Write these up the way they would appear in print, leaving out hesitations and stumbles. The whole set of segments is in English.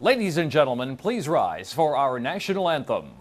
Ladies and gentlemen, please rise for our national anthem.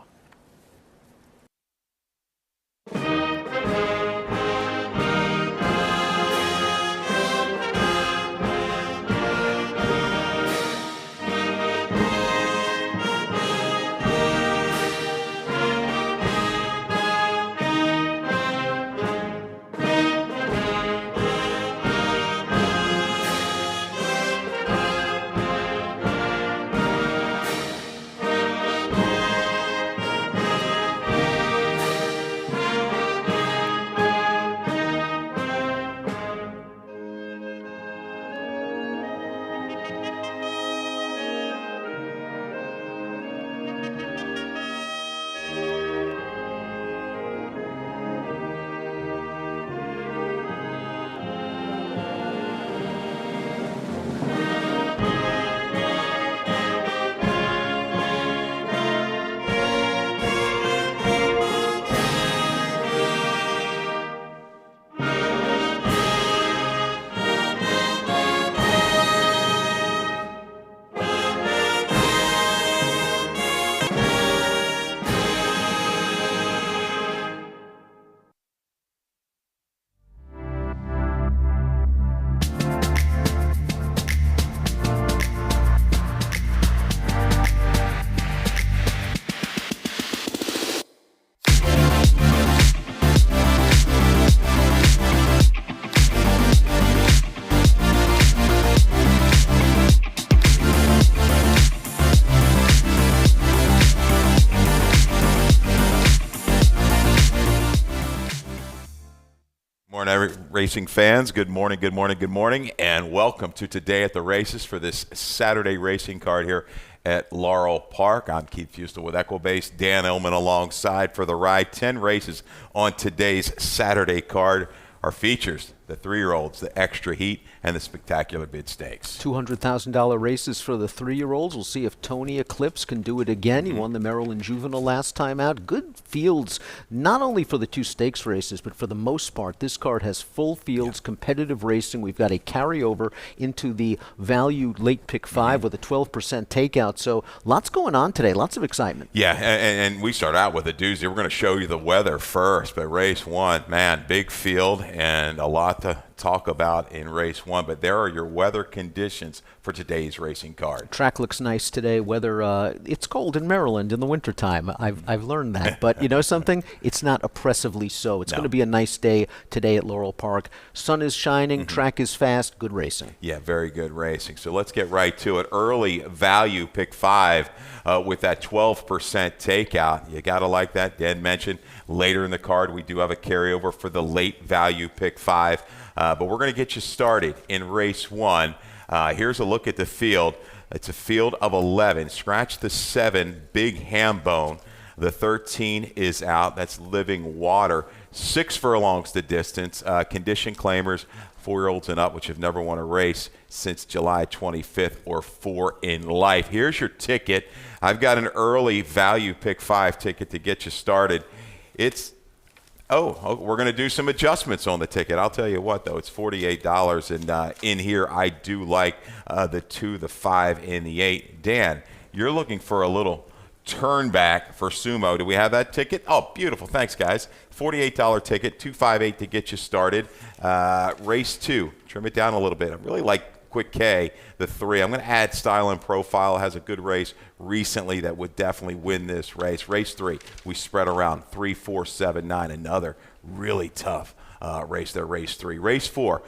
Racing fans, good morning, and welcome to Today at the Races for this Saturday racing card here at Laurel Park. I'm Keith Fustel with Equibase, Dan Ellman alongside for the ride. 10 races on today's Saturday card. Our features, the 3-year-olds, the extra heat, and the spectacular bid stakes. $200,000 races for the 3-year-olds. We'll see if Tony Eclipse can do it again. He won the Maryland Juvenile last time out. Good fields, not only for the 2 stakes races, but for the most part, this card has full fields, competitive racing. We've got a carryover into the value late pick 5 with a 12% takeout. So lots going on today, lots of excitement. Yeah, and we start out with a doozy. We're going to show you the weather first, but race 1, man, big field and a lot to talk about in race 1, but there are your weather conditions for today's racing card. Track looks nice today. Weather, it's cold in Maryland in the wintertime. I've learned that, but you know something? It's not oppressively so. It's going to be a nice day today at Laurel Park. Sun is shining, track is fast, good racing. Yeah, very good racing. So let's get right to it. Early value pick 5 with that 12% takeout. You got to like that. Dan mentioned later in the card we do have a carryover for the late value pick 5. But we're going to get you started in race 1. Here's a look at the field. It's a field of 11. Scratch the 7, Big Ham Bone. The 13 is out. That's Living Water. 6 furlongs the distance. Condition claimers, 4-year-olds and up, which have never won a race since July 25th or 4 in life. Here's your ticket. I've got an early value pick 5 ticket to get you started. We're going to do some adjustments on the ticket. I'll tell you what, though, it's $48, and in here I do like the 2, the 5, and the 8. Dan, you're looking for a little turn back for Sumo. Do we have that ticket? Oh, beautiful. Thanks, guys. $48 ticket, 258 to get you started. Race 2, trim it down a little bit. I really like Quick K, the 3. I'm going to add Style and Profile. Has a good race recently that would definitely win this race. Race 3, we spread around 3, 4, 7, 9. Another really tough race there, race 3. Race 4,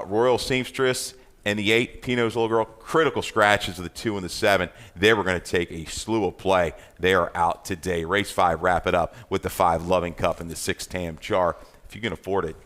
Royal Seamstress and the 8, Pino's Little Girl. Critical scratches of the 2 and the 7. They were going to take a slew of play. They are out today. Race 5, wrap it up with the 5, Loving Cup, and the 6, Tam Char. If you can afford it,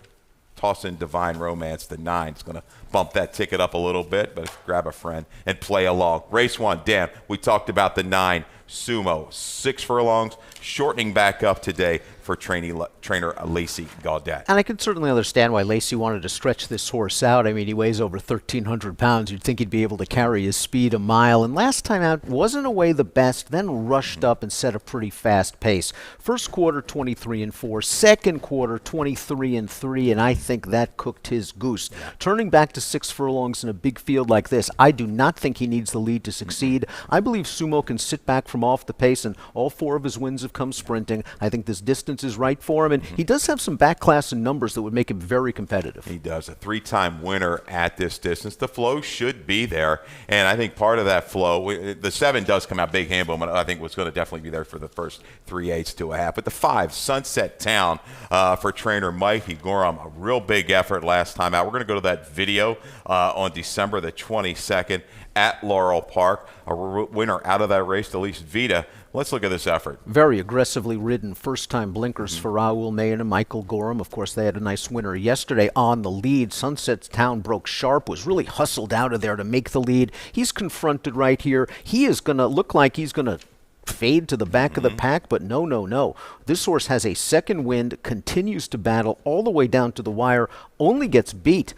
toss in Divine Romance, the 9. It's going to bump that ticket up a little bit, but grab a friend and play along. Race 1, Dan, we talked about the 9, Sumo, 6 furlongs, shortening back up today for trainer Lacey Gaudet. And I can certainly understand why Lacey wanted to stretch this horse out. I mean, he weighs over 1,300 pounds. You'd think he'd be able to carry his speed a mile. And last time out, wasn't away the best, then rushed up and set a pretty fast pace. First quarter, 23-4. Second quarter, 23-3. And I think that cooked his goose. Turning back to 6 furlongs in a big field like this, I do not think he needs the lead to succeed. I believe Sumo can sit back from off the pace, and all 4 of his wins have come sprinting. I think this distance is right for him, and he does have some back class and numbers that would make him very competitive. He does. A 3-time winner at this distance. The flow should be there, and I think part of that flow, the 7 does come out big handboom, and I think was going to definitely be there for the first 3/8 to a half. But the 5, Sunset Town, for trainer Mikey Gorham, a real big effort last time out. We're going to go to that video on December the 22nd at Laurel Park. A winner out of that race, Elise Vita. Let's look at this effort. Very aggressively ridden, first-time blinkers for Raul Mayen and Michael Gorham. Of course, they had a nice winner yesterday on the lead. Sunset Town broke sharp, was really hustled out of there to make the lead. He's confronted right here. He is going to look like he's going to fade to the back of the pack, but no. This horse has a second wind, continues to battle all the way down to the wire, only gets beat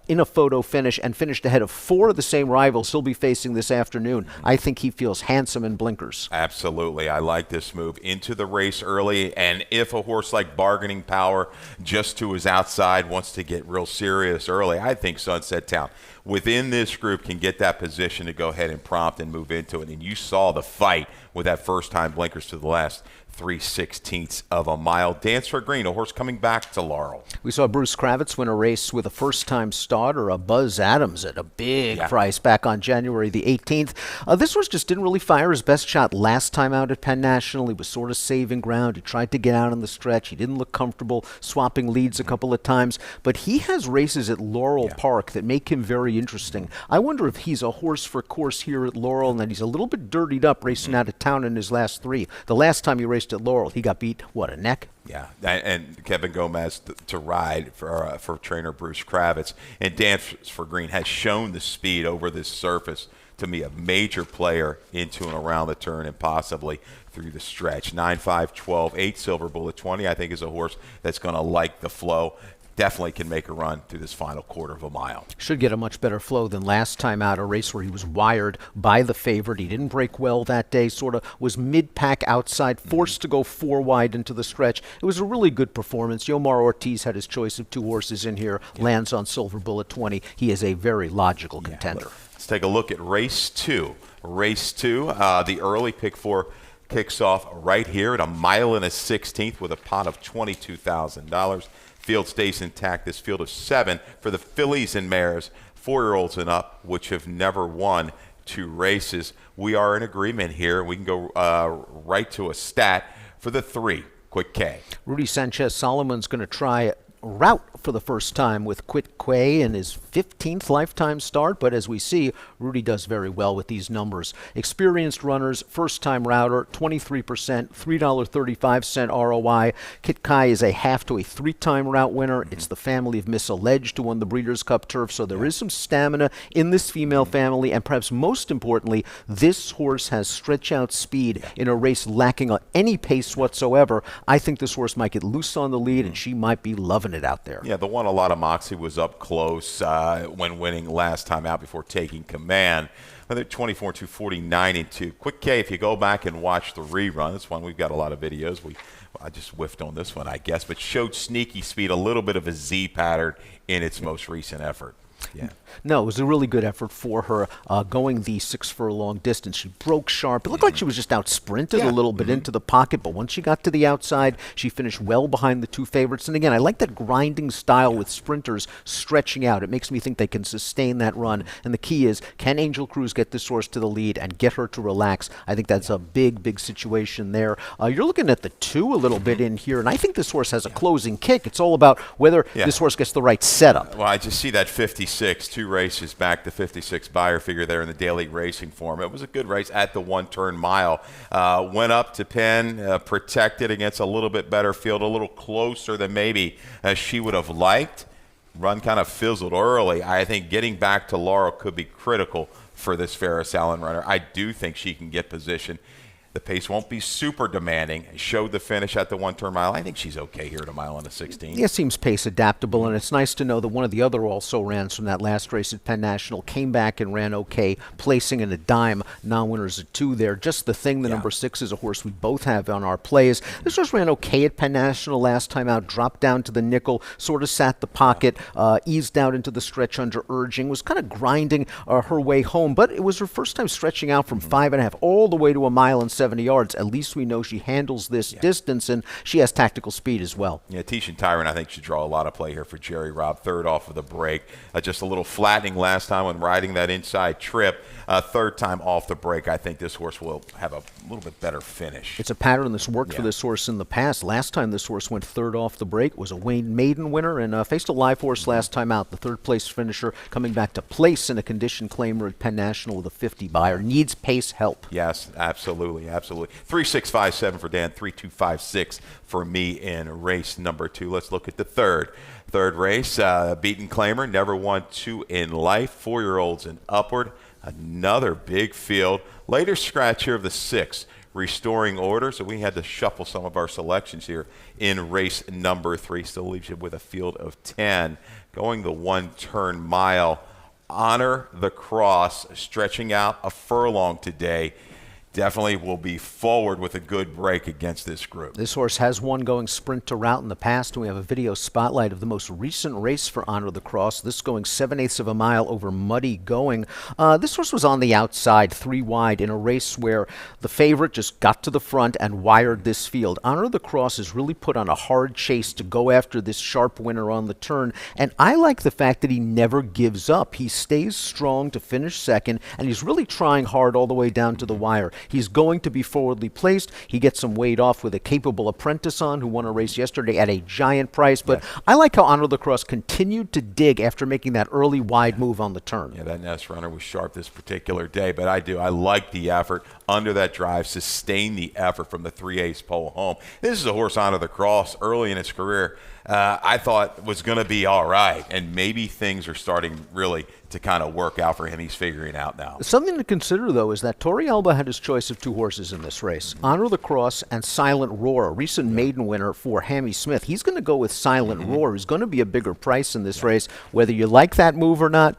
in a photo finish and finished ahead of 4 of the same rivals he'll be facing this afternoon. I think he feels handsome in blinkers. Absolutely. I like this move into the race early, and if a horse like Bargaining Power just to his outside wants to get real serious early, I think Sunset Town within this group can get that position to go ahead and prompt and move into it. And you saw the fight with that first-time blinkers to the last 3/16 of a mile. Dance for Green, a horse coming back to Laurel. We saw Bruce Kravitz win a race with a first-time starter, Buzz Adams, at a big price back on January the 18th. This horse just didn't really fire his best shot last time out at Penn National. He was sort of saving ground. He tried to get out on the stretch. He didn't look comfortable, swapping leads a couple of times. But he has races at Laurel Park that make him very interesting. I wonder if he's a horse for course here at Laurel and that he's a little bit dirtied up racing out of town in his last 3. The last time he raced at Laurel, he got beat, a neck? Yeah, and Kevin Gomez to ride for trainer Bruce Kravitz. And Dance for Green has shown the speed over this surface to be a major player into and around the turn and possibly through the stretch. 9-5, 12, 8 Silver Bullet 20, I think is a horse that's going to like the flow. Definitely can make a run through this final quarter of a mile. Should get a much better flow than last time out, a race where he was wired by the favorite. He didn't break well that day, sort of was mid-pack outside, forced to go 4 wide into the stretch. It was a really good performance. Yomar Ortiz had his choice of 2 horses in here, lands on Silver Bullet 20. He is a very logical contender. Let's take a look at race 2. Race 2, the early pick 4 kicks off right here at 1 1/16 with a pot of $22,000. Field stays intact. This field of 7 for the fillies and mares, 4-year-olds and up, which have never won 2 races. We are in agreement here. We can go right to a stat for the 3, Quick K. Rudy Sanchez Solomon's going to try route for the first time with Quit Quay in his 15th lifetime start, but as we see, Rudy does very well with these numbers. Experienced runners, first-time router, 23%, $3.35 ROI. Kit Kai is a half to a 3-time route winner. It's the family of Miss Alleged who won the Breeders' Cup Turf, so there is some stamina in this female family, and perhaps most importantly, this horse has stretch-out speed in a race lacking on any pace whatsoever. I think this horse might get loose on the lead, and she might be loving it out there. Yeah, the one a lot of moxie was up close when winning last time out before taking command. They're 24-2, 49-2. Quick K, if you go back and watch the rerun, this one we've got a lot of videos. I just whiffed on this one, I guess, but showed sneaky speed, a little bit of a Z pattern in its most recent effort. Yeah. No, it was a really good effort for her going the 6 furlong distance. She broke sharp. It looked like she was just out sprinted a little bit into the pocket, but once she got to the outside, she finished well behind the 2 favorites. And again, I like that grinding style with sprinters stretching out. It makes me think they can sustain that run. And the key is, can Angel Cruz get this horse to the lead and get her to relax? I think that's a big situation there. You're looking at the 2 a little bit in here, and I think this horse has a closing kick. It's all about whether this horse gets the right setup. Well, I just see that 56, 2 races back, the 56 buyer figure there in the daily racing form. It was a good race at the 1-turn mile. Went up to Penn, protected against a little bit better field, a little closer than maybe she would have liked. Run kind of fizzled early. I think getting back to Laurel could be critical for this Ferris Allen runner. I do think she can get position. The pace won't be super demanding. Showed the finish at the 1-turn mile. I think she's okay here at a mile and a 16. Yeah, seems pace adaptable, and it's nice to know that one of the other also-rans from that last race at Penn National came back and ran okay, placing in a dime, non-winners at 2 there. Just the thing, the number 6 is a horse we both have on our plays. This horse ran okay at Penn National last time out, dropped down to the nickel, sort of sat the pocket, eased out into the stretch under urging, was kind of grinding her way home, but it was her first time stretching out from 5.5 all the way to a mile and 70 yards. At least we know she handles this distance, and she has tactical speed as well. Yeah, Tishan Tyron, I think, should draw a lot of play here for Jerry Robb. Third off of the break. Just a little flattening last time when riding that inside trip. Third time off the break, I think this horse will have a little bit better finish. It's a pattern that's worked for this horse in the past. Last time this horse went third off the break was a Wayne maiden winner and faced a live horse last time out. The third-place finisher coming back to place in a condition claimer at Penn National with a 50 buyer. Needs pace help. Yes, absolutely, absolutely. 3-6-5-7 for Dan, 3-2-5-6 for me in race number 2. Let's look at the third race. Beaten claimer, never won 2 in life, 4-year-olds and upward. Another big field. Later scratch here of the 6, restoring order. So we had to shuffle some of our selections here in race number 3. Still leaves you with a field of 10. Going the 1-turn mile. Honor the Cross, stretching out a furlong today. Definitely will be forward with a good break against this group. This horse has won going sprint to route in the past, and we have a video spotlight of the most recent race for Honor the Cross. This going 7/8 of a mile over muddy going. This horse was on the outside, 3 wide, in a race where the favorite just got to the front and wired this field. Honor the Cross is really put on a hard chase to go after this sharp winner on the turn, and I like the fact that he never gives up. He stays strong to finish second, and he's really trying hard all the way down to the wire. He's going to be forwardly placed. He gets some weight off with a capable apprentice on who won a race yesterday at a giant price. But I like how Honor the Cross continued to dig after making that early wide move on the turn. Yeah, that Nest runner was sharp this particular day, but I like the effort under that drive, sustain the effort from the 3/8 pole home. This is a horse, Honor the Cross, early in his career, I thought was going to be all right, and maybe things are starting really to kind of work out for him. He's figuring out now. Something to consider, though, is that Torrealba had his choice of 2 horses in this race, Honor the Cross and Silent Roar, a recent maiden winner for Hammy Smith. He's going to go with Silent Roar. He's going to be a bigger price in this race. Whether you like that move or not,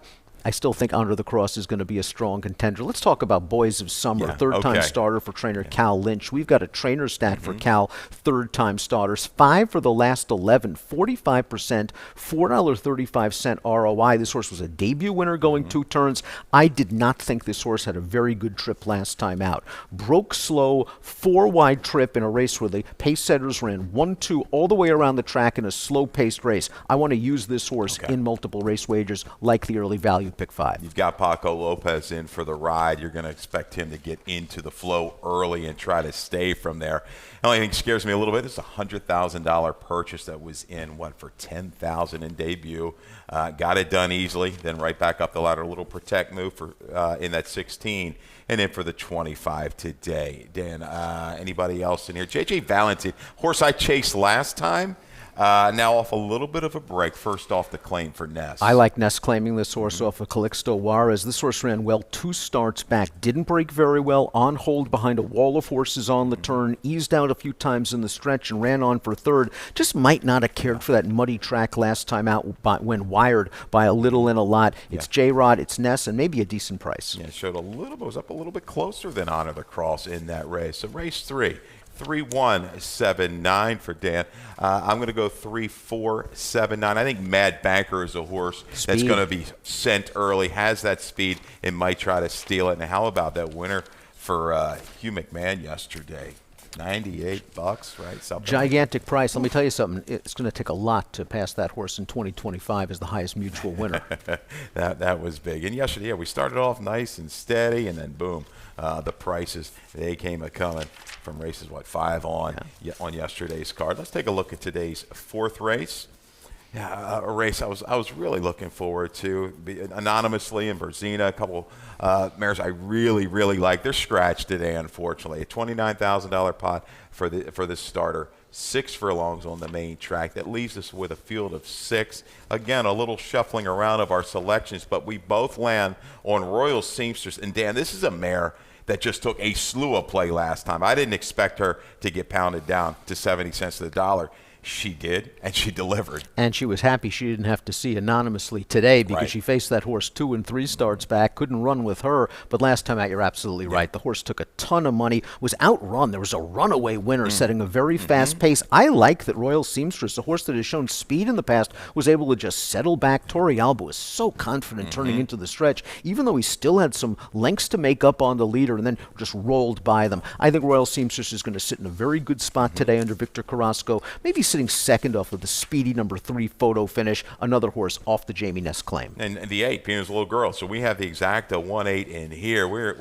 I still think Honor the Cross is going to be a strong contender. Let's talk about Boys of Summer, third-time starter for trainer Cal Lynch. We've got a trainer stat for Cal, third-time starters. 5 for the last 11, 45%, $4.35 ROI. This horse was a debut winner going 2 turns. I did not think this horse had a very good trip last time out. Broke slow, 4-wide trip in a race where the pace setters ran 1-2 all the way around the track in a slow-paced race. I want to use this horse in multiple race wagers like the early value pick 5. You've got Paco Lopez in for the ride. You're going to expect him to get into the flow early and try to stay from there. The only thing that scares me a little bit is a $100,000 purchase that was in, for $10,000 in debut. Got it done easily, then right back up the ladder. A little protect move for in that 16, and then for the 25 today. Dan, anybody else in here? J.J. Valentin, horse I chased last time. Now off a little bit of a break. First off the claim for Ness. I like Ness claiming this horse off of Calixto Juarez. This horse ran well 2 starts back. Didn't break very well. On hold behind a wall of horses on the turn. Eased out a few times in the stretch and ran on for third. Just might not have cared for that muddy track last time out when wired by a little and a lot. It's J-Rod, it's Ness, and maybe a decent price. Yeah, it showed a little bit, was up a little bit closer than Honor the Cross in that race. So race 3. 3-1-7-9 for Dan. I'm going to go 3-4-7-9. I think Mad Banker is a horse that's going to be sent early, has that speed, and might try to steal it. And how about that winner for Hugh McMahon yesterday? $98, right? Something. Gigantic price. Let me tell you something. It's going to take a lot to pass that horse in 2025 as the highest mutual winner. that was big. And yesterday, we started off nice and steady, and then boom, the prices, they came a-coming from races, 5 on yesterday's card. Let's take a look at today's 4th race. Yeah, a race I was really looking forward to. Anonymously in Berzina, a couple mares I really like. They're scratched today, unfortunately. A $29,000 pot for this starter. 6 furlongs on the main track. That leaves us with a field of 6. Again, a little shuffling around of our selections, but we both land on Royal Seamstress. And Dan, this is a mare that just took a slew of play last time. I didn't expect her to get pounded down to 70 cents to the dollar. She did, and she delivered. And she was happy she didn't have to see anonymously today because she faced that horse 2 and 3 starts back, couldn't run with her. But last time out, you're absolutely right. The horse took a ton of money, was outrun. There was a runaway winner setting a very fast pace. I like that Royal Seamstress, a horse that has shown speed in the past, was able to just settle back. Torrey Alba was so confident turning into the stretch, even though he still had some lengths to make up on the leader and then just rolled by them. I think Royal Seamstress is going to sit in a very good spot today under Victor Carrasco, maybe sitting second off of the speedy number 3 photo finish, another horse off the Jamie Ness claim. And the 8, Pina's Little Girl. So we have the exact 1-8 in here. We're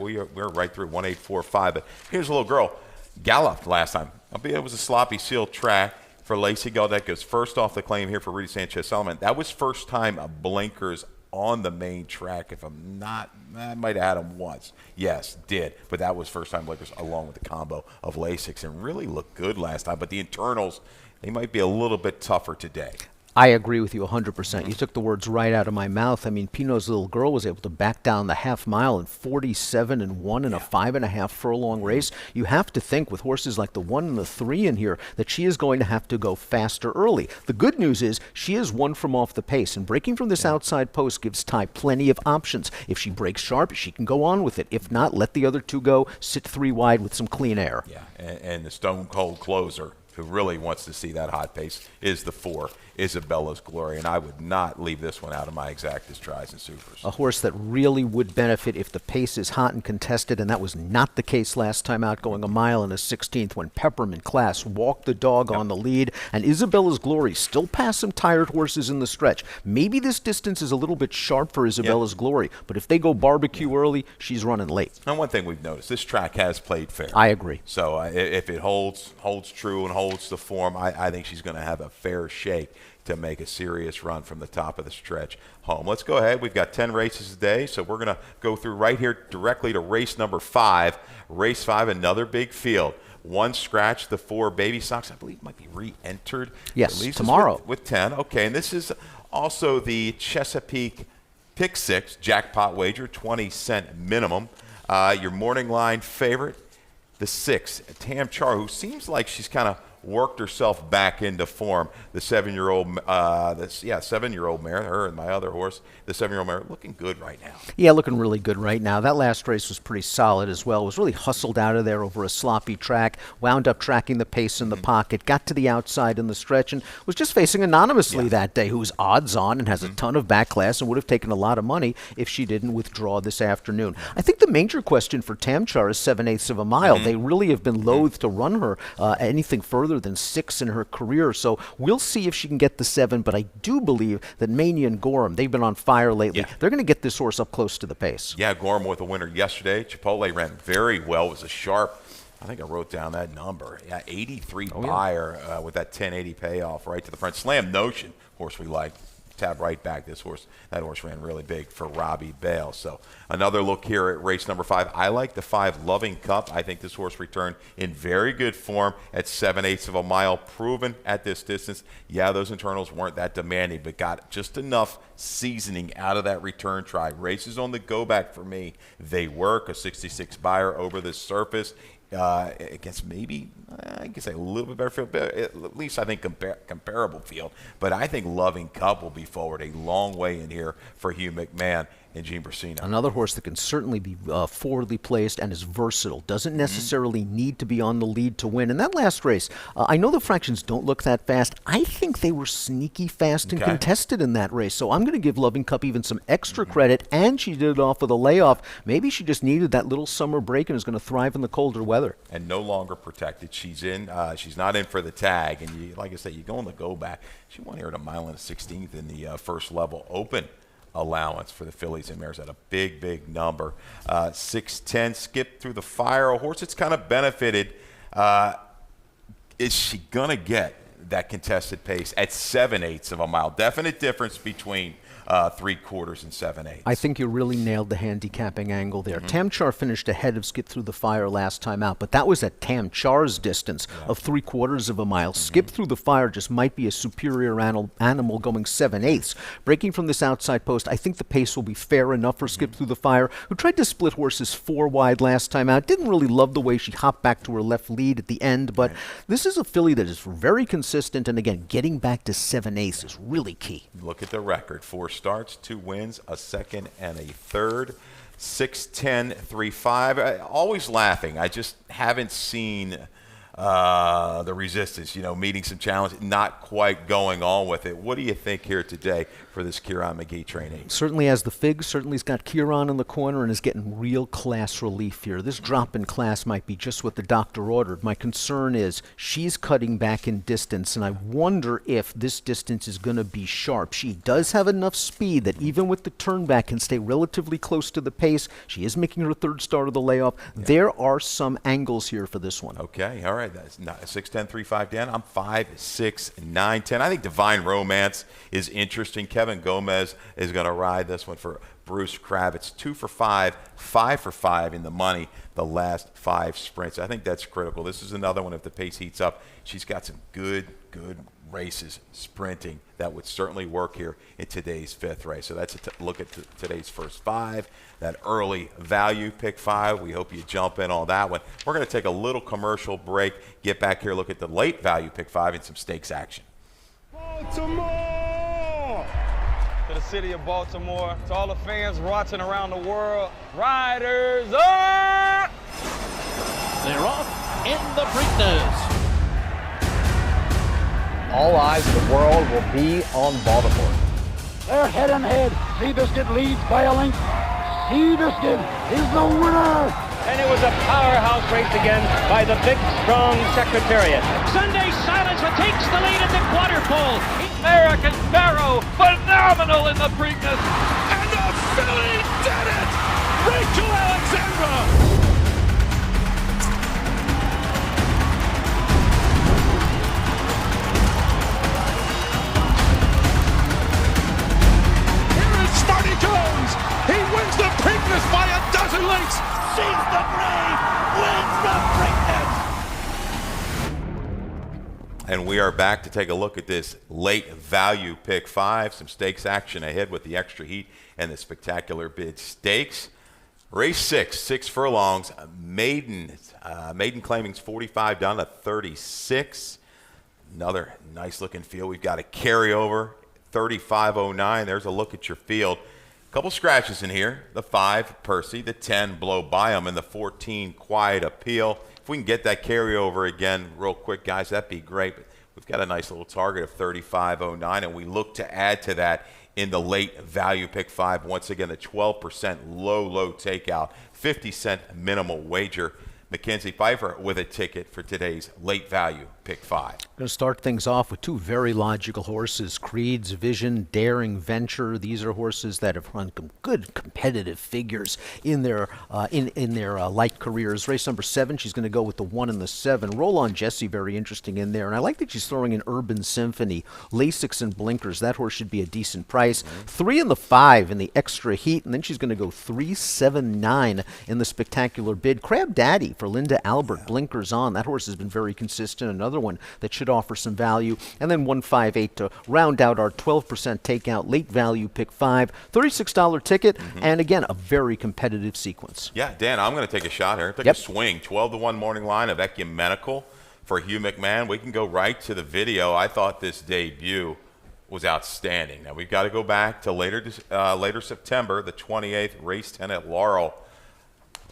right through 1-8-4-5. But Pina's Little Girl galloped last time. It was a sloppy sealed track for Lacey Gaudet. Goes first off the claim here for Rita Sanchez-Solomon. That was first time blinkers on the main track. If I'm not, I might have had him once. Yes, did. But that was first time blinkers along with the combo of Lasix and really looked good last time. But the internals, they might be a little bit tougher today. I agree with you 100%. You took the words right out of my mouth. I mean, Pinot's Little Girl was able to back down the half mile in 47-1 in a 5.5 furlong race. You have to think with horses like the 1 and the 3 in here that she is going to have to go faster early. The good news is she is 1 from off the pace, and breaking from this outside post gives Ty plenty of options. If she breaks sharp, she can go on with it. If not, let the other 2 go, sit 3 wide with some clean air. Yeah, and the stone cold closer who really wants to see that hot pace is the 4, Isabella's Glory, and I would not leave this one out of my exactas, tries, and supers. A horse that really would benefit if the pace is hot and contested, and that was not the case last time out, going a mile and a 16th when Peppermint Class walked the dog on the lead, and Isabella's Glory still passed some tired horses in the stretch. Maybe this distance is a little bit sharp for Isabella's Glory, but if they go barbecue early, she's running late. And one thing we've noticed, this track has played fair. I agree. So if it holds true and holds the form, I think she's going to have a fair shake to make a serious run from the top of the stretch home. Let's go ahead. We've got 10 races today, so we're going to go through right here directly to race number 5. Race 5, another big field. 1 scratch, the 4 Baby Sox, I believe might be re-entered. Yes, tomorrow. With 10. Okay, and this is also the Chesapeake Pick 6 jackpot wager, 20-cent minimum. Your morning line favorite, the 6, Tam Char, who seems like she's kind of worked herself back into form. The 7-year-old, 7-year-old mare, her and my other horse, the 7-year-old mare, looking good right now. Yeah, looking really good right now. That last race was pretty solid as well. Was really hustled out of there over a sloppy track, wound up tracking the pace in the pocket, got to the outside in the stretch, and was just facing anonymously that day, who's odds on and has a ton of back class and would have taken a lot of money if she didn't withdraw this afternoon. I think the major question for Tamchar is 7/8 of a mile. They really have been loath to run her anything further than 6 in her career, so we'll see if she can get the 7, but I do believe that Mania and Gorham, they've been on fire lately. They're going to get this horse up close to the pace. Yeah, Gorham with a winner yesterday. Chipotle ran very well. It was a sharp, I think I wrote down that number. Yeah, 83 buyer with that 1080 payoff right to the front. Slam Notion, horse we like. Tab right back. That horse ran really big for Robbie Bale. So another look here at race number 5. I like the 5 Loving Cup. I think this horse returned in very good form at 7/8 of a mile, proven at this distance. Yeah, those internals weren't that demanding, but got just enough seasoning out of that return try. Races on the go back for me. They work. A 66 buyer over the surface. Against maybe, I can say a little bit better field, but at least I think comparable field. But I think Loving Cup will be forward a long way in here for Hugh McMahon and Gene Brasino. Another horse that can certainly be forwardly placed and is versatile. Doesn't necessarily need to be on the lead to win. In that last race, I know the fractions don't look that fast. I think they were sneaky fast and contested in that race. So I'm going to give Loving Cup even some extra credit, and she did it off with a layoff. Maybe she just needed that little summer break and is going to thrive in the colder weather. And no longer protected. She's in. She's not in for the tag. And like I said, you go on the go back. She won here at a mile and a 16th in the first level open allowance for the fillies and mares at a big number. 6'10", skipped through the fire. A horse that's kind of benefited. Is she going to get that contested pace at 7/8 of a mile. Definite difference between 3/4 and 7/8. I think you really nailed the handicapping angle there. Tamchar finished ahead of Skip Through the Fire last time out, but that was at Tamchar's distance of 3/4 of a mile. Skip Through the Fire just might be a superior animal going 7/8. Breaking from this outside post, I think the pace will be fair enough for Skip Through the Fire, who tried to split horses 4 wide last time out. Didn't really love the way she hopped back to her left lead at the end, but this is a filly that is very consistent, and again, getting back to 7/8 is really key. Look at the record. 4 starts, 2 wins, a second and a third. 6'10", 3'5". Always laughing. I just haven't seen the resistance, meeting some challenge, not quite going on with it. What do you think here today for this Kieran McGee trainee? Certainly has the figs. Certainly he's got Kieran in the corner and is getting real class relief here. This drop in class might be just what the doctor ordered. My concern is she's cutting back in distance, and I wonder if this distance is going to be sharp. She does have enough speed that even with the turn back can stay relatively close to the pace. She is making her 3rd start of the layoff. Yeah. There are some angles here for this one. Okay, all right. That's 6'10", 3'5", Dan. I'm 5'6", 9'10". I think Divine Romance is interesting. Kevin Gomez is going to ride this one for Bruce Kravitz. 2 for 5, 5 for 5 in the money the last 5 sprints. I think that's critical. This is another one, if the pace heats up, she's got some good races sprinting that would certainly work here in today's 5th race. So that's a look at today's first 5. That early value pick 5. We hope you jump in on that one. We're going to take a little commercial break, get back here, look at the late value pick 5 and some stakes action. Baltimore! To the city of Baltimore, to all the fans watching around the world, riders up! They're off in the Preakness. All eyes of the world will be on Baltimore. They're head and head. Seabiscuit leads by a length. Seabiscuit is the winner. And it was a powerhouse race again by the big, strong Secretariat. Sunday Silence takes the lead at the quarter pole. American Barrow, phenomenal in the Preakness. And the filly did it! Rachel Alexandra! He wins the Preakness by a dozen lengths. She's the brave, wins the Preakness. And we are back to take a look at this late value pick 5. Some stakes action ahead with the extra heat and the spectacular bid stakes. Race 6 furlongs. Maiden claiming's 45 down to 36. Another nice looking field. We've got a carryover, 35.09. There's a look at your field. Couple scratches in here. The 5, Percy. The 10, Blow By 'em. And the 14, Quiet Appeal. If we can get that carryover again real quick, guys, that'd be great. But we've got a nice little target of 35.09, and we look to add to that in the late value pick 5. Once again, the 12% low takeout, 50-cent minimal wager. Mackenzie Pfeiffer with a ticket for today's late value pick 5. Going to start things off with 2 very logical horses, Creed's Vision, Daring Venture. These are horses that have run good competitive figures in their light careers. Race number 7, she's going to go with the 1 and the 7. Roll On Jesse, very interesting in there. And I like that she's throwing an Urban Symphony, Lasix and Blinkers. That horse should be a decent price. 3 and the 5 in the extra heat. And then she's going to go 3, 7, 9 in the spectacular bid. Crab Daddy for Linda Albert, Blinkers on. That horse has been very consistent. Another one that should offer some value. And then 158 to round out our 12% takeout late value pick 5. $36 ticket. And again, a very competitive sequence. Yeah, Dan, I'm going to take a shot here. Take a swing. 12-1 morning line of Ecumenical for Hugh McMahon. We can go right to the video. I thought this debut was outstanding. Now, we've got to go back to later September, the 28th, race 10 at Laurel.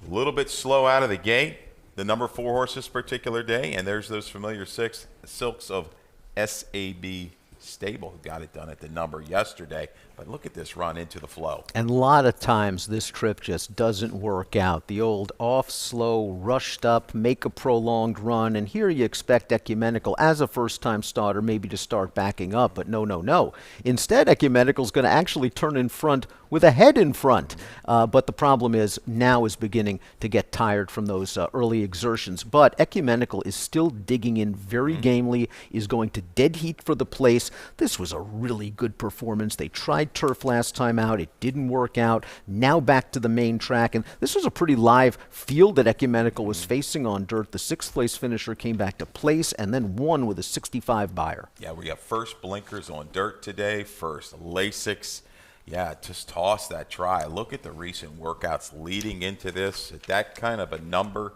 A little bit slow out of the gate. The number 4 horse this particular day, and there's those familiar 6 Silks of SAB Stable who got it done at the number yesterday. But look at this run into the flow. And a lot of times this trip just doesn't work out. The old off slow, rushed up, make a prolonged run, and here you expect Ecumenical as a first-time starter maybe to start backing up, but no. Instead, Ecumenical's going to actually turn in front with a head in front. But the problem is now is beginning to get tired from those early exertions. But Ecumenical is still digging in very gamely, is going to dead heat for the place. This was a really good performance. They tried turf last time out. It didn't work out. Now back to the main track. And this was a pretty live field that Ecumenical was facing on dirt. The 6th place finisher came back to place and then won with a 65 buyer. Yeah, we got first blinkers on dirt today, first Lasix. Yeah, just toss that try. Look at the recent workouts leading into this. At that kind of a number,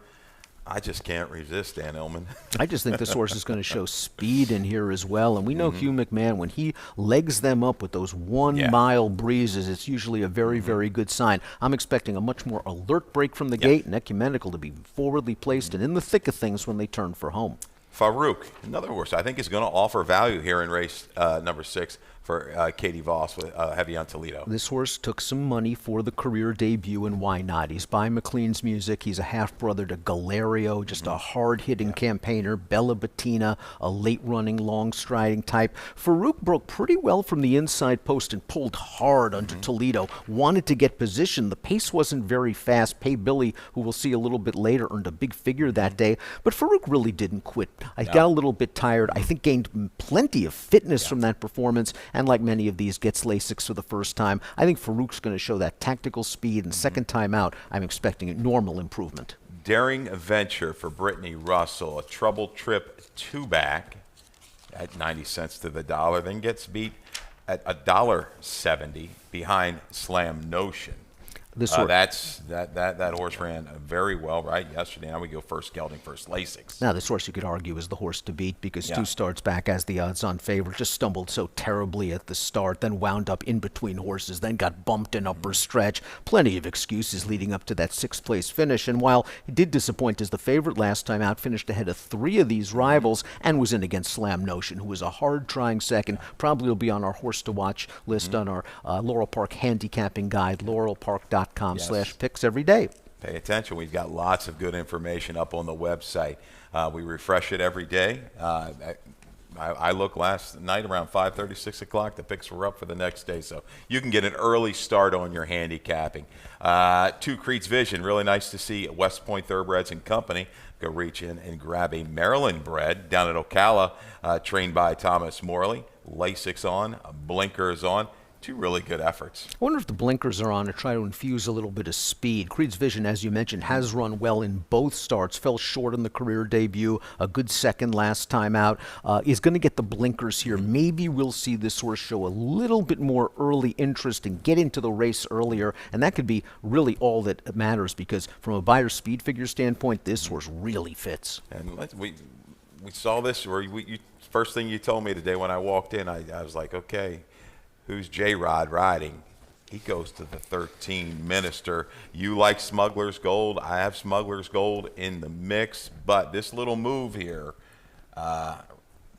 I just can't resist, Dan Illman. I just think this horse is going to show speed in here as well. And we know Hugh McMahon, when he legs them up with those 1 mile breezes, it's usually a very, very good sign. I'm expecting a much more alert break from the gate and Ecumenical to be forwardly placed and in the thick of things when they turn for home. Farouk, another horse I think is going to offer value here in race number 6 for Katie Voss with Heavy on Toledo. This horse took some money for the career debut, and why not? He's by McLean's Music. He's a half-brother to Galerio, just a hard-hitting campaigner. Bella Bettina, a late-running, long-striding type. Farouk broke pretty well from the inside post and pulled hard onto Toledo. Wanted to get position. The pace wasn't very fast. Pay Billy, who we'll see a little bit later, earned a big figure that day. But Farouk really didn't quit. I got a little bit tired. I think gained plenty of fitness from that performance. And like many of these, gets Lasix for the first time. I think Farouk's going to show that tactical speed, and second time out, I'm expecting a normal improvement. Daring Venture for Brittany Russell, a trouble trip 2-back at 90 cents to the dollar, then gets beat at $1.70 behind Slam Notion. This horse, that horse ran very well, right? Yesterday, now we go first gelding, first Lasix. Now, this horse you could argue is the horse to beat because 2 starts back as the odds-on favorite. Just stumbled so terribly at the start, then wound up in between horses, then got bumped in upper stretch. Plenty of excuses leading up to that 6th place finish. And while he did disappoint as the favorite last time out, finished ahead of 3 of these rivals and was in against Slam Notion, who was a hard-trying second. Probably will be on our horse-to-watch list on our Laurel Park handicapping guide, laurelpark.com/picks every day. Pay attention. We've got lots of good information up on the website. We refresh it every day. I looked last night around 5:30, 6 o'clock. The picks were up for the next day, so you can get an early start on your handicapping. To Creed's Vision, really nice to see West Point Thoroughbreds and Company go reach in and grab a Maryland bred down at Ocala, trained by Thomas Morley. Lasix on, blinkers on. 2 really good efforts. I wonder if the blinkers are on to try to infuse a little bit of speed. Creed's Vision, as you mentioned, has run well in both starts. Fell short in the career debut. A good second last time out. Is going to get the blinkers here. Maybe we'll see this horse show a little bit more early interest and get into the race earlier. And that could be really all that matters because from a buyer speed figure standpoint, this horse really fits. And we saw this. First thing you told me today when I walked in, I was like, okay, who's J-Rod riding? He goes to the 13 Minister. You like Smuggler's Gold. I have Smuggler's Gold in the mix. But this little move here,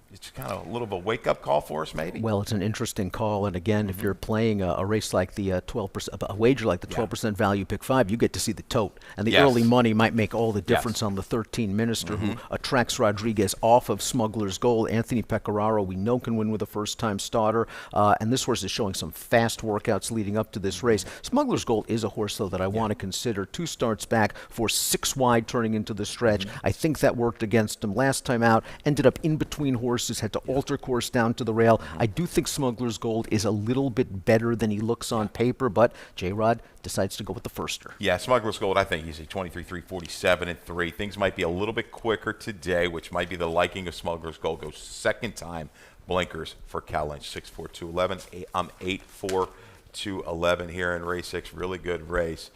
it's kind of a little of a wake-up call for us, maybe? Well, it's an interesting call. And again, if you're playing a race like the 12%, a wager like the 12% value pick 5, you get to see the tote. And the early money might make all the difference on the 13 Minister, who attracts Rodriguez off of Smuggler's Gold. Anthony Pecoraro, we know, can win with a first-time starter. And this horse is showing some fast workouts leading up to this race. Smuggler's Gold is a horse, though, that I want to consider. 2 starts back for 6 wide turning into the stretch. I think that worked against him last time out. Ended up in between horses. Had to alter course down to the rail. I do think Smuggler's Gold is a little bit better than he looks on paper, but J-Rod decides to go with the firster. Yeah, Smuggler's Gold, I think he's a 23-3, 47-3. Things might be a little bit quicker today, which might be the liking of Smuggler's Gold. Goes second time blinkers for Cal Lynch, 6-4-2-11. I'm 8-4-2-11 here in race 6. Really good race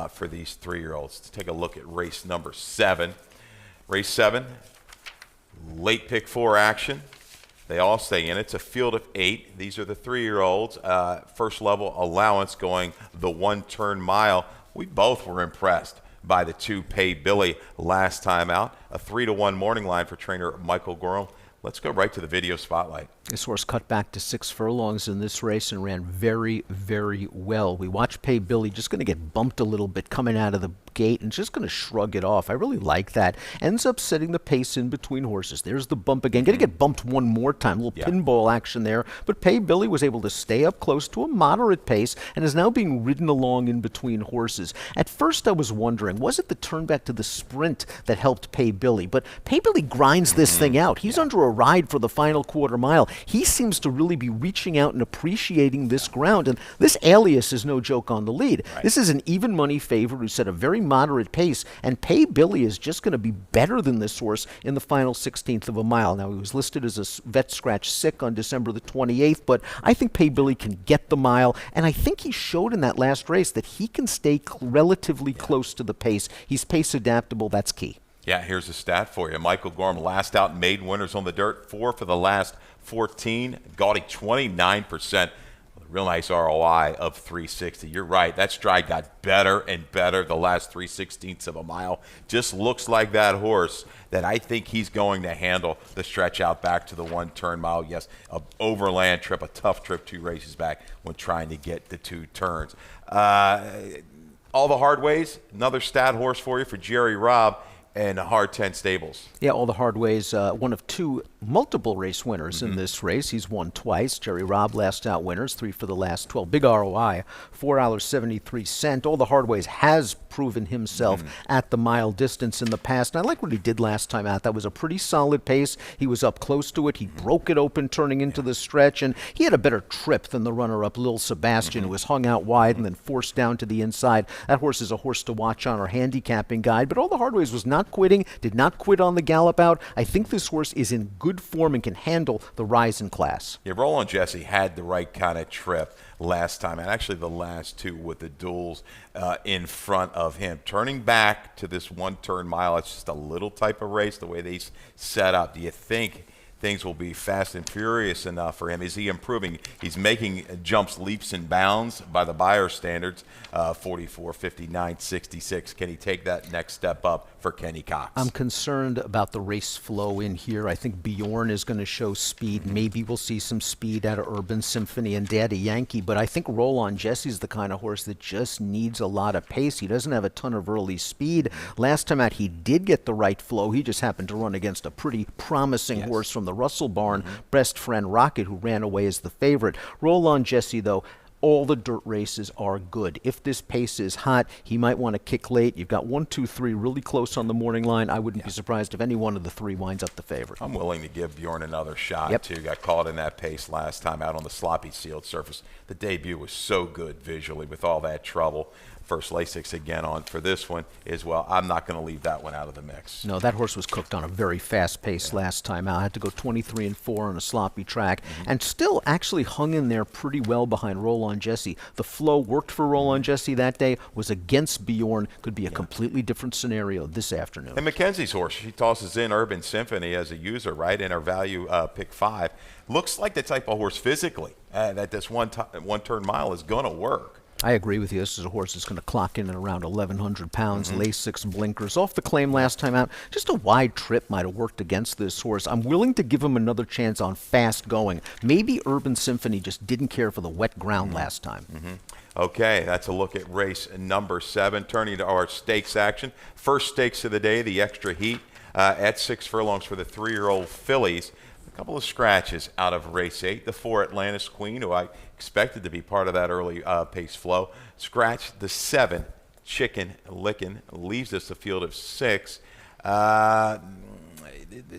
for these 3-year-olds. Let's take a look at race number 7. Race 7. Late pick 4 action. They all stay in. It's a field of 8. These are the 3-year-olds. First level allowance going the 1-turn mile. We both were impressed by the 2 Pay Billy last time out. A 3-to-1 morning line for trainer Michael Gorham. Let's go right to the video spotlight. This horse cut back to 6 furlongs in this race and ran very, very well. We watched Pay Billy just going to get bumped a little bit coming out of the gate and just going to shrug it off. I really like that. Ends up setting the pace in between horses. There's the bump again. Going to get bumped one more time. A little pinball action there. But Pay Billy was able to stay up close to a moderate pace and is now being ridden along in between horses. At first I was wondering, was it the turn back to the sprint that helped Pay Billy? But Pay Billy grinds this thing out. He's under a ride for the final quarter mile. He seems to really be reaching out and appreciating this ground. And this Alias is no joke on the lead. Right. This is an even money favorite who set a very moderate pace. And Pay Billy is just going to be better than this horse in the final 16th of a mile. Now, he was listed as a vet scratch sick on December the 28th, but I think Pay Billy can get the mile. And I think he showed in that last race that he can stay relatively close to the pace. He's pace adaptable. That's key. Yeah, here's a stat for you. Michael Gorham last out made winners on the dirt, 4 for the last 14. Gaudy 29%. Real nice ROI of 360. You're right. That stride got better and better the last 3/16 of a mile. Just looks like that horse that I think he's going to handle the stretch out back to the 1-turn mile. Yes, an overland trip, a tough trip 2 races back when trying to get the 2 turns. All the hard ways, another stat horse for you for Jerry Robb and Hard 10 Stables. Yeah, all the hard ways. One of 2 multiple race winners in this race. He's won twice. Jerry Robb last out winners, 3 for the last 12. Big ROI, $4.73. All the hard ways has proven himself at the mile distance in the past. And I like what he did last time out. That was a pretty solid pace. He was up close to it. He broke it open turning into the stretch. And he had a better trip than the runner-up, Lil Sebastian, who was hung out wide and then forced down to the inside. That horse is a horse to watch on our handicapping guide. But all the hard ways was not quitting, did not quit on the gallop out. I think this horse is in good form and can handle the rise in class. Yeah, Roland Jesse had the right kind of trip last time, and actually the last 2 with the duels in front of him. Turning back to this 1-turn mile, it's just a little type of race, the way they set up. Do you think things will be fast and furious enough for him? Is he improving? He's making jumps, leaps and bounds by the buyer standards, 44, 59, 66. Can he take that next step up for Kenny Cox? I'm concerned about the race flow in here. I think Bjorn is going to show speed. Maybe we'll see some speed out of Urban Symphony and Daddy Yankee, but I think Roland Jesse's the kind of horse that just needs a lot of pace. He doesn't have a ton of early speed. Last time out, he did get the right flow. He just happened to run against a pretty promising horse from the Russell barn, Best Friend Rocket, who ran away as the favorite. Roland Jesse, though, all the dirt races are good. If this pace is hot, he might want to kick late. You've got 1, 2, 3 really close on the morning line. I wouldn't be surprised if any one of the 3 winds up the favorite. I'm willing to give Bjorn another shot, too. Got caught in that pace last time out on the sloppy sealed surface. The debut was so good visually with all that trouble. First Lasix again on for this one as well. I'm not going to leave that one out of the mix. No, that horse was cooked on a very fast pace last time out. I had to go 23 and 4 on a sloppy track and still actually hung in there pretty well behind Roland Jesse. The flow worked for Roland Jesse that day, was against Bjorn. Could be a completely different scenario this afternoon. And Mackenzie's horse, she tosses in Urban Symphony as a user, right, in her value pick 5. Looks like the type of horse physically that this 1-turn mile is going to work. I agree with you. This is a horse that's going to clock in at around 1,100 pounds, Lasix blinkers. Off the claim last time out, just a wide trip might have worked against this horse. I'm willing to give him another chance on fast going. Maybe Urban Symphony just didn't care for the wet ground last time. Okay, that's a look at race number 7. Turning to our stakes action. First stakes of the day, the extra heat at 6 furlongs for the 3-year-old fillies. A couple of scratches out of race 8. The 4 Atlantis Queen, who I expected to be part of that early pace flow. Scratch the 7 Chicken Lickin', leaves us a field of 6.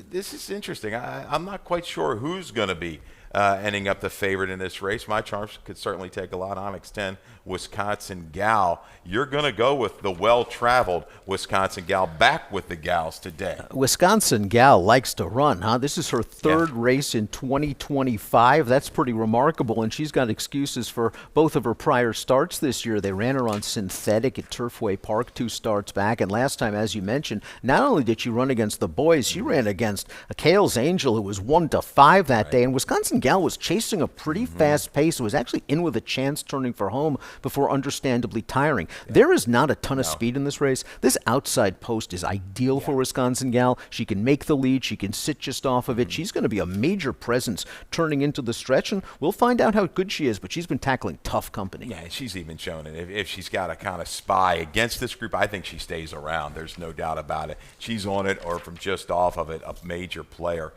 This is interesting. I'm not quite sure who's going to be ending up the favorite in this race. My Charms could certainly take a lot. Onyx 10, Wisconsin Gal. You're going to go with the well-traveled Wisconsin Gal, back with the gals today. Wisconsin Gal likes to run, huh? This is her 3rd race in 2025. That's pretty remarkable, and she's got excuses for both of her prior starts this year. They ran her on synthetic at Turfway Park 2 starts back, and last time, as you mentioned, not only did she run against the boys, she ran against a Kale's Angel, who was 1-5 that day, and Wisconsin Wisconsin Gal was chasing a pretty fast pace. It was actually in with a chance turning for home before understandably tiring. There is not a ton of speed in this race. This outside post is ideal for Wisconsin Gal. She can make the lead. She can sit just off of it. She's going to be a major presence turning into the stretch, and we'll find out how good she is, but she's been tackling tough company. Yeah, and she's even shown it. If she's got to kind of spy against this group, I think she stays around. There's no doubt about it. She's on it or from just off of it, a major player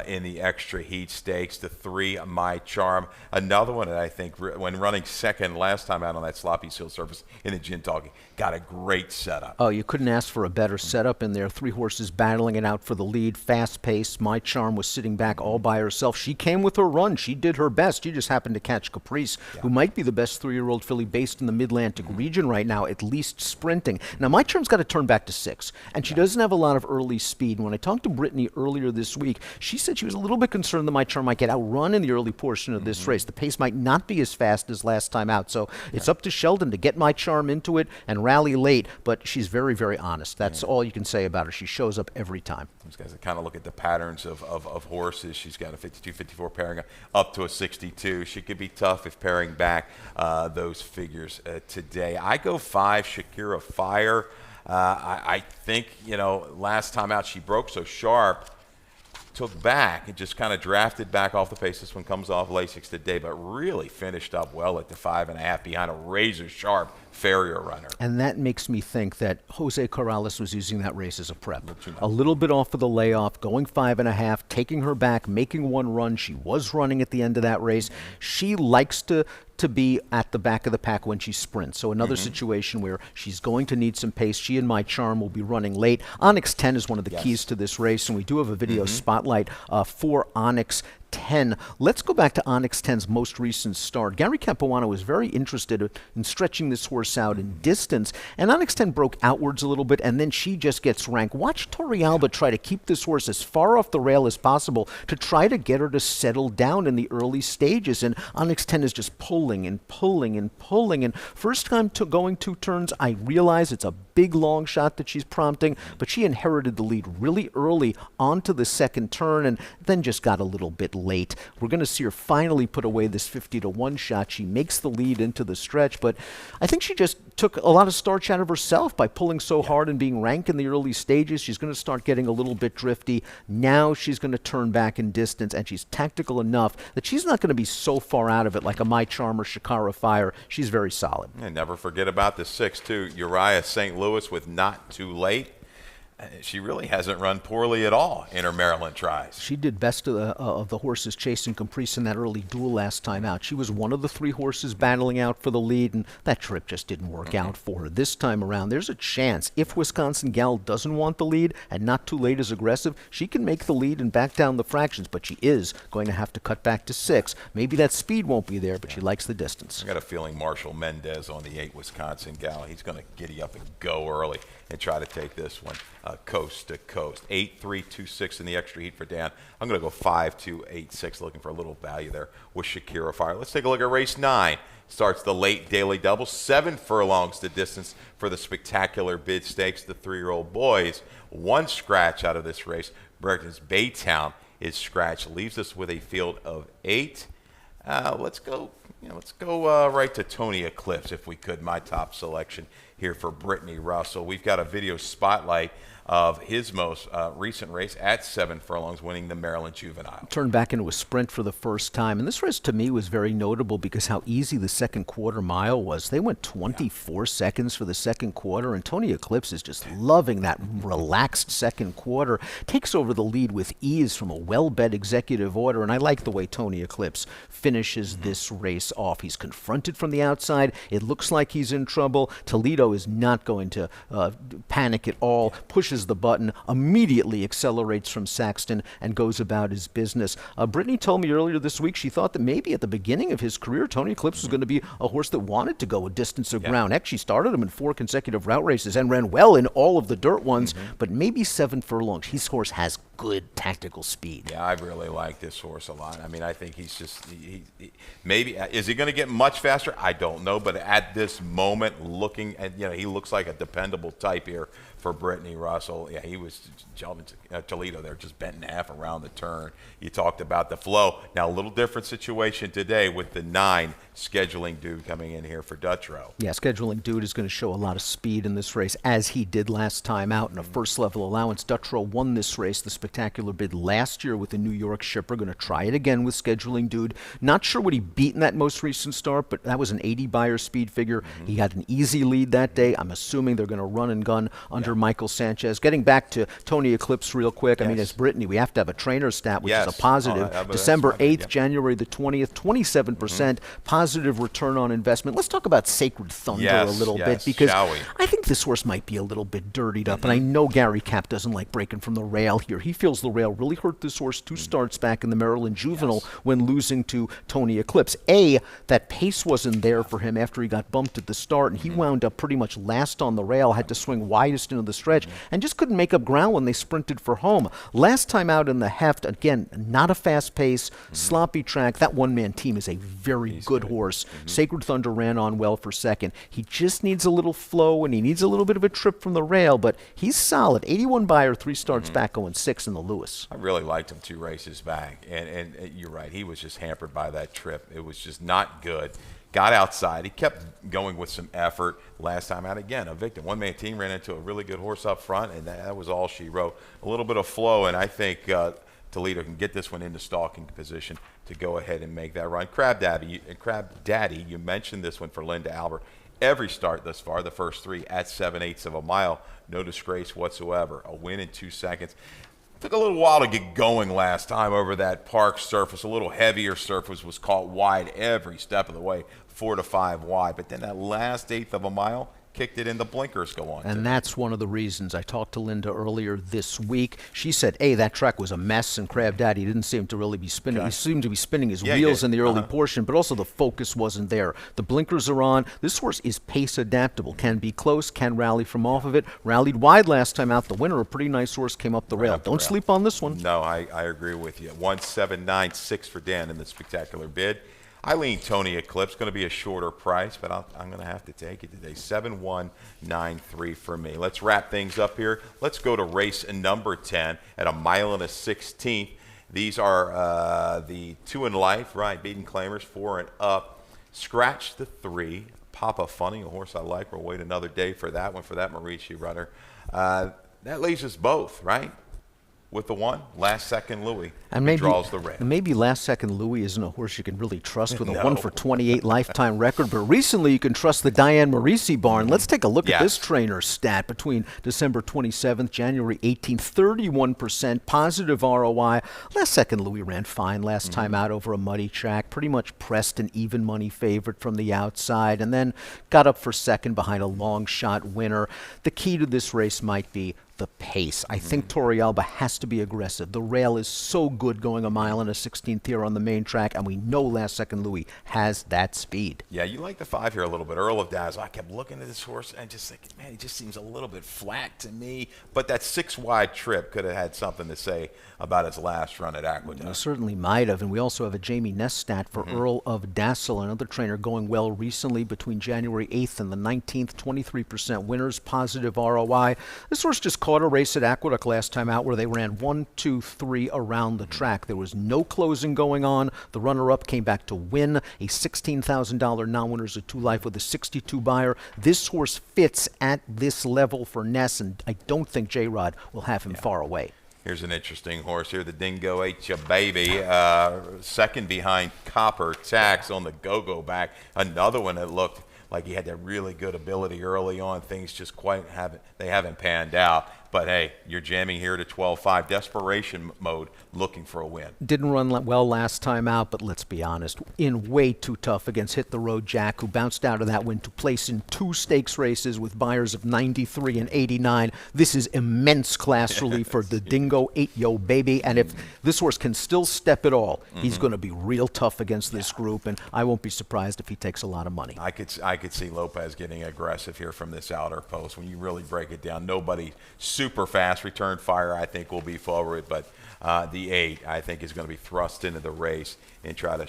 in the extra heat stakes. The 3, My Charm. Another one that I think, when running second last time out on that sloppy seal surface in the gin talkie, got a great setup. Oh, you couldn't ask for a better setup in there. 3 horses battling it out for the lead, fast pace. My Charm was sitting back all by herself. She came with her run. She did her best. She just happened to catch Caprice, who might be the best 3-year-old filly based in the Mid-Atlantic region right now, at least sprinting. Now, My Charm's got to turn back to 6, and she doesn't have a lot of early speed. When I talked to Brittany earlier this week, she said she was a little bit concerned that My Charm might get outrun in the early portion of this race. The pace might not be as fast as last time out, so it's up to Sheldon to get My Charm into it and rally late, but she's very, very honest. That's all you can say about her. She shows up every time. Those guys that kind of look at the patterns of horses. She's got a 52, 54 pairing up to a 62. She could be tough if pairing back those figures today. I go 5, Shakira Fire. I think, last time out she broke so sharp, took back and just kind of drafted back off the pace. This one comes off Lasix today, but really finished up well at the 5.5 behind a razor-sharp Farrier runner. And that makes me think that Jose Corrales was using that race as a prep. A little bit off of the layoff, going 5.5, taking her back, making one run. She was running at the end of that race. She likes to be at the back of the pack when she sprints. So another situation where she's going to need some pace. She and My Charm will be running late. Onyx 10 is one of the keys to this race, and we do have a video spotlight for Onyx 10. Let's go back to Onyx 10's most recent start. Gary Capuano was very interested in stretching this horse out in distance, and Onyx 10 broke outwards a little bit, and then she just gets ranked. Watch Torrealba try to keep this horse as far off the rail as possible to try to get her to settle down in the early stages, and Onyx 10 is just pulling and pulling and pulling, and first time to going 2 turns, I realize it's a big long shot that she's prompting, but she inherited the lead really early onto the second turn and then just got a little bit late. We're going to see her finally put away this 50-1 shot. She makes the lead into the stretch, but I think she just took a lot of starch out of herself by pulling so hard and being ranked in the early stages. She's going to start getting a little bit drifty. Now she's going to turn back in distance, and she's tactical enough that she's not going to be so far out of it like a My Charm or Shakira Fire. She's very solid. And never forget about the 6, too. Uriah St. Louis with Not Too Late. She really hasn't run poorly at all in her Maryland tries. She did best of the horses chasing Caprice in that early duel last time out. She was one of the 3 horses battling out for the lead, and that trip just didn't work out for her. This time around, there's a chance if Wisconsin Gal doesn't want the lead and Not Too Late is aggressive, she can make the lead and back down the fractions, but she is going to have to cut back to 6. Maybe that speed won't be there, but she likes the distance. I got a feeling Marshall Mendez on the 8 Wisconsin Gal. He's going to giddy up and go early and try to take this one coast to coast. 8-3-2-6 in the extra heat for Dan. I'm going to go 5-2-8-6, looking for a little value there with Shakira Fire. Let's take a look at race 9. Starts the late daily double. 7 furlongs the distance for the spectacular bid stakes. The 3-year-old boys, 1 scratch out of this race. Preakness Baytown is scratched. Leaves us with a field of 8. Let's go right to Tony Eclipse, if we could. My top selection here for Brittany Russell. We've got a video spotlight of his most recent race at 7 furlongs, winning the Maryland Juvenile. Turned back into a sprint for the first time. And this race, to me, was very notable because how easy the second quarter mile was. They went 24 seconds for the second quarter, and Tony Eclipse is just loving that relaxed second quarter. Takes over the lead with ease from a well-bet executive order, and I like the way Tony Eclipse finishes this race off. He's confronted from the outside. It looks like he's in trouble. Toledo is not going to panic at all. Pushes the button, immediately accelerates from Saxton, and goes about his business. Brittany told me earlier this week she thought that maybe at the beginning of his career, Tony Eclipse was going to be a horse that wanted to go a distance of ground. Heck, she started him in 4 consecutive route races and ran well in all of the dirt ones, but maybe 7 furlongs. His horse has good tactical speed. Yeah, I really like this horse a lot. I mean, I think he's just maybe is he going to get much faster? I don't know, but at this moment, looking at he looks like a dependable type here for Brittany Russell. Yeah, he was jumping Toledo there, just bent in half around the turn. You talked about the flow. Now a little different situation today with the 9 scheduling dude coming in here for Dutrow. Yeah, scheduling dude is going to show a lot of speed in this race, as he did last time out in a first level allowance. Dutrow won this race, the spectacular bid last year with the New York shipper. Going to try it again with scheduling dude. Not sure what he beat in that most recent start, but that was an 80 buyer speed figure. He had an easy lead that day. I'm assuming they're going to run and gun under Michael Sanchez. Getting back to Tony Eclipse real quick, I mean, as Brittany, we have to have a trainer stat, which is a positive. December 8th, January the 20th, 27% positive return on investment. Let's talk about Sacred Thunder a little bit, because I think this horse might be a little bit dirtied up, and I know Gary Cap doesn't like breaking from the rail here. He feels the rail really hurt this horse 2 starts back in the Maryland Juvenile when losing to Tony Eclipse. That pace wasn't there for him after he got bumped at the start, and he wound up pretty much last on the rail, had to swing widest into the stretch, and just couldn't make up ground when they sprinted for home. Last time out in the heft, again, not a fast pace, sloppy track. That one-man team is a very good horse. Sacred Thunder ran on well for second. He just needs a little flow, and he needs a little bit of a trip from the rail, but he's solid. 81 buyer, 3 starts back, going 6 in the Lewis. I really liked him 2 races back, and you're right. He was just hampered by that trip. It was just not good. Got outside. He kept going with some effort. Last time out, again, a victim. One-man team ran into a really good horse up front, and that was all she wrote. A little bit of flow, and I think Toledo can get this one into stalking position to go ahead and make that run. Crab Daddy, you mentioned this one for Linda Albert. Every start thus far, the first 3 at 7/8 of a mile, no disgrace whatsoever. A win in 2 seconds. Took a little while to get going last time over that park surface. A little heavier surface, was caught wide every step of the way, 4 to 5 wide. But then that last 1/8 of a mile, kicked it in, the blinkers go on. And that's one of the reasons. I talked to Linda earlier this week. She said, that track was a mess, and Crab Daddy didn't seem to really be spinning. He seemed to be spinning his wheels in the early portion, but also the focus wasn't there. The blinkers are on. This horse is pace adaptable, can be close, can rally from off of it. Rallied wide last time out. The winner, a pretty nice horse, came up the rail. Don't sleep on this one. No, I agree with you. 1,796 for Dan in the spectacular bid. I lean Tony Eclipse, going to be a shorter price, but I'm going to have to take it today. 7,193 for me. Let's wrap things up here. Let's go to race number 10 at 1 1/16. These are the 2 in life, right? Beaten claimers, 4 and up. Scratch the 3. Papa Funny, a horse I like. We'll wait another day for that one, for that Maurici runner. That leaves us both, right? With the 1, Last Second Louis, and maybe draws the red. Maybe Last Second Louis isn't a horse you can really trust with a 1 for 28 lifetime record, but recently you can trust the Diane Maurici barn. Let's take a look at this trainer's stat between December 27th, January 18th, 31% positive ROI. Last Second Louis ran fine last time out over a muddy track, pretty much pressed an even money favorite from the outside, and then got up for second behind a long shot winner. The key to this race might be the pace. I think Torrealba has to be aggressive. The rail is so good going 1 1/16 here on the main track, and we know Last Second Louis has that speed. Yeah, you like the 5 here a little bit. Earl of Dazzle. I kept looking at this horse and just thinking, man, he just seems a little bit flat to me. But that 6 wide trip could have had something to say about his last run at Aqueduct. Certainly might have. And we also have a Jamie Ness stat for Earl of Dazzle, another trainer going well recently between January 8th and the 19th, 23% winners, positive ROI. This horse just caught a race at Aqueduct last time out where they ran 1, 2, 3 around the track. There was no closing going on. The runner-up came back to win a $16,000 non-winners at 2 life with a 62 buyer. This horse fits at this level for Ness, and I don't think J-Rod will have him far away. Here's an interesting horse here. The Dingo Ate Ya Baby. Second behind Copper Tax on the go-go back. Another one that looked like he had that really good ability early on. Things just haven't panned out. But, hey, you're jamming here to 12-5. Desperation mode, looking for a win. Didn't run well last time out, but let's be honest, in way too tough against Hit the Road Jack, who bounced out of that win to place in 2 stakes races with buyers of 93 and 89. This is immense class relief for the Dingo Ate Yo Baby, and if this horse can still step at all, he's going to be real tough against this group, and I won't be surprised if he takes a lot of money. I could see Lopez getting aggressive here from this outer post. When you really break it down, nobody super fast return fire, I think, will be forward, but the 8, I think, is going to be thrust into the race and try to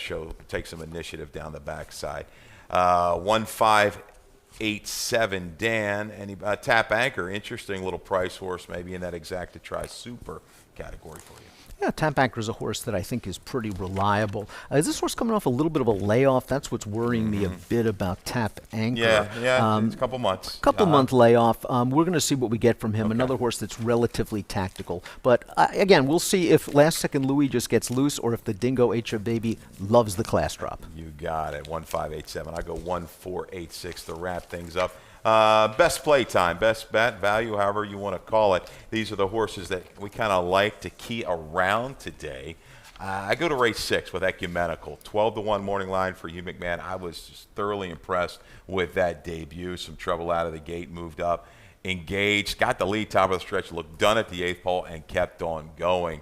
take some initiative down the backside. 1587 Dan, and Tap Anchor, interesting little price horse, maybe in that Exacta Try Super category for you. Yeah, Tap Anchor is a horse that I think is pretty reliable. Is this horse coming off a little bit of a layoff? That's what's worrying me a bit about Tap Anchor. Yeah, it's a couple months. Month layoff. We're going to see what we get from him. Okay. Another horse that's relatively tactical. But again, we'll see if Last Second Louis just gets loose or if the Dingo H.A. Baby loves the class drop. You got it. 1587. I go 1486 to wrap things up. Best play time, best bet, value, however you want to call it. These are the horses that we kind of like to key around today. I go to race 6 with Ecumenical. 12-1 morning line for Hugh McMahon. I was just thoroughly impressed with that debut. Some trouble out of the gate, moved up, engaged, got the lead top of the stretch, looked done at the 8th pole, and kept on going.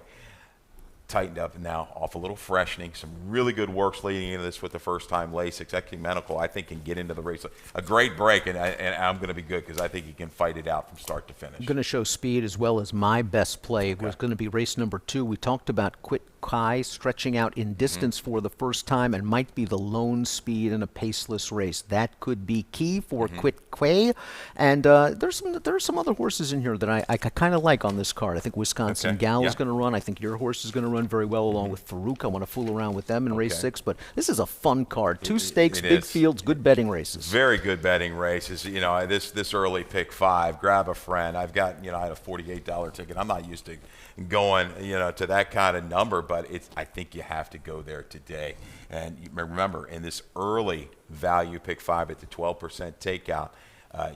Tightened up and now off a little freshening. Some really good works leading into this with the first-time Lasix. Ecumenical, I think, can get into the race. A great break, and I'm going to be good because I think he can fight it out from start to finish. I'm going to show speed as well as my best play. It was going to be race number 2. We talked about Quit Kai stretching out in distance for the first time and might be the lone speed in a paceless race. That could be key for Quit Quay. And there are some other horses in here that I kind of like on this card. I think Wisconsin Gal is going to run. I think your horse is going to run very well along with Farouk. I want to fool around with them in race 6. But this is a fun card. 2 stakes, big fields, good betting races. Very good betting races. You know, this early pick 5, grab a friend. I've got, I had a $48 ticket. I'm not used to going, to that kind of number, but I think you have to go there today. And remember, in this early value pick 5 at the 12% takeout,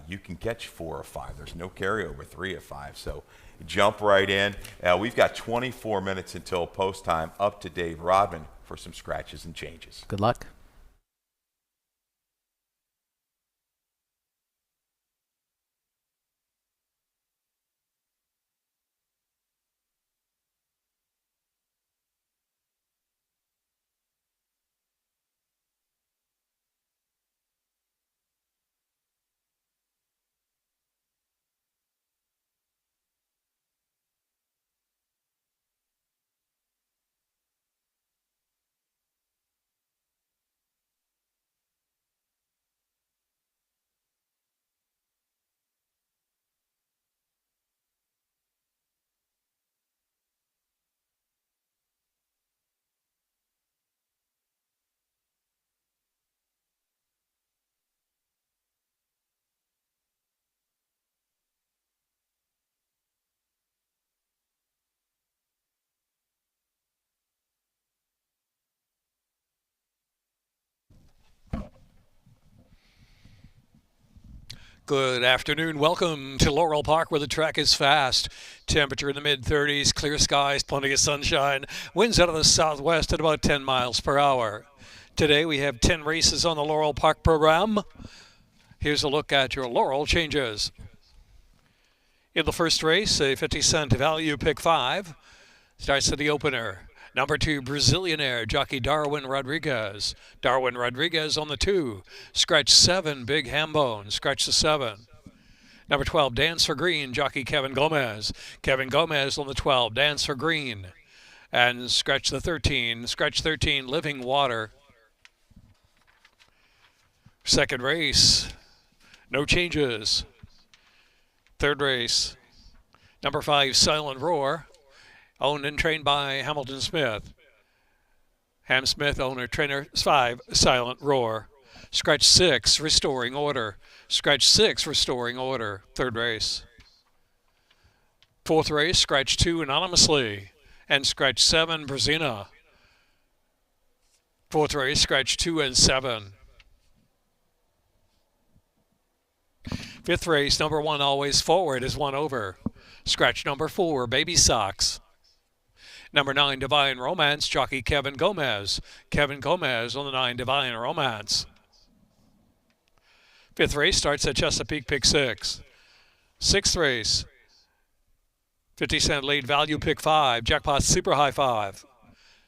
you can catch 4 or 5. There's no carryover 3 or 5. So jump right in. We've got 24 minutes until post time. Up to Dave Rodman for some scratches and changes. Good luck. Good afternoon. Welcome to Laurel Park, where the track is fast. Temperature in the mid-30s, clear skies, plenty of sunshine. Winds out of the southwest at about 10 miles per hour. Today we have 10 races on the Laurel Park program. Here's a look at your Laurel changes. In the first race, a 50-cent value pick 5 starts at the opener. Number 2, Brazilianaire, jockey Darwin Rodriguez. Darwin Rodriguez on the 2. Scratch 7, Big Hambone. Scratch the 7. Number 12, Dance for Green, jockey Kevin Gomez. Kevin Gomez on the 12, Dance for Green. And scratch the 13. Scratch 13, Living Water. Second race, no changes. Third race, number 5, Silent Roar. Owned and trained by Hamilton Smith. Ham Smith, owner, trainer 5, Silent Roar. Scratch 6, Restoring Order. Scratch 6, Restoring Order. Third race. Fourth race, scratch 2, Anonymously. And scratch 7, Brazina. Fourth race, scratch 2 and 7. Fifth race, number 1, Always Forward, is 1 over. Scratch number 4, Baby Socks. Number 9, Divine Romance, jockey Kevin Gomez. Kevin Gomez on the 9, Divine Romance. Fifth race starts at Chesapeake, pick 6. Sixth race, 50-cent lead value pick 5, Jackpot Super High 5.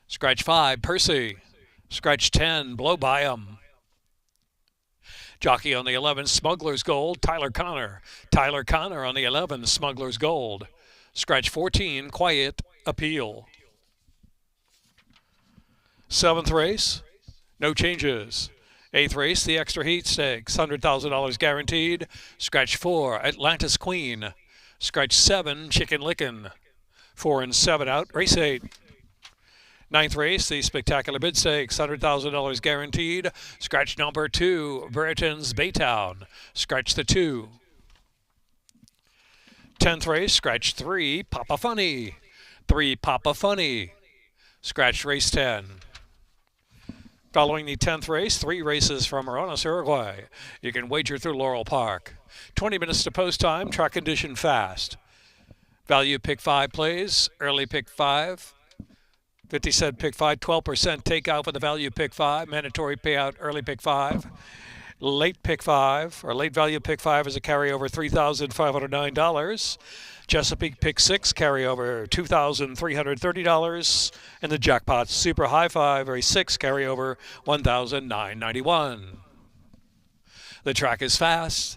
Scratch 5, Percy. Scratch 10, Blow By 'em. Jockey on the 11, Smuggler's Gold, Tyler Connor. Tyler Connor on the 11, Smuggler's Gold. Scratch 14, Quiet Appeal. 7th race, no changes. 8th race, the Extra Heat Stakes, $100,000 guaranteed. Scratch 4, Atlantis Queen. Scratch 7, Chicken Lickin'. 4 and 7 out, race 8. 9th race, the Spectacular Bid Stakes, $100,000 guaranteed. Scratch number 2, Brereton's Baytown. Scratch the 2. 10th race, scratch 3, Papa Funny. 3, Papa Funny. Scratch race 10. Following the 10th race, 3 races from Morones, Uruguay. You can wager through Laurel Park. 20 minutes to post time, track condition fast. Value pick 5 plays, early pick 5. 50-cent pick 5, 12% takeout for the value pick 5, mandatory payout early pick 5. Late pick 5, or late value pick 5 is a carryover $3,509. Chesapeake pick 6, carryover $2,330. And the jackpot super high 5, or a 6, carryover $1,991. The track is fast.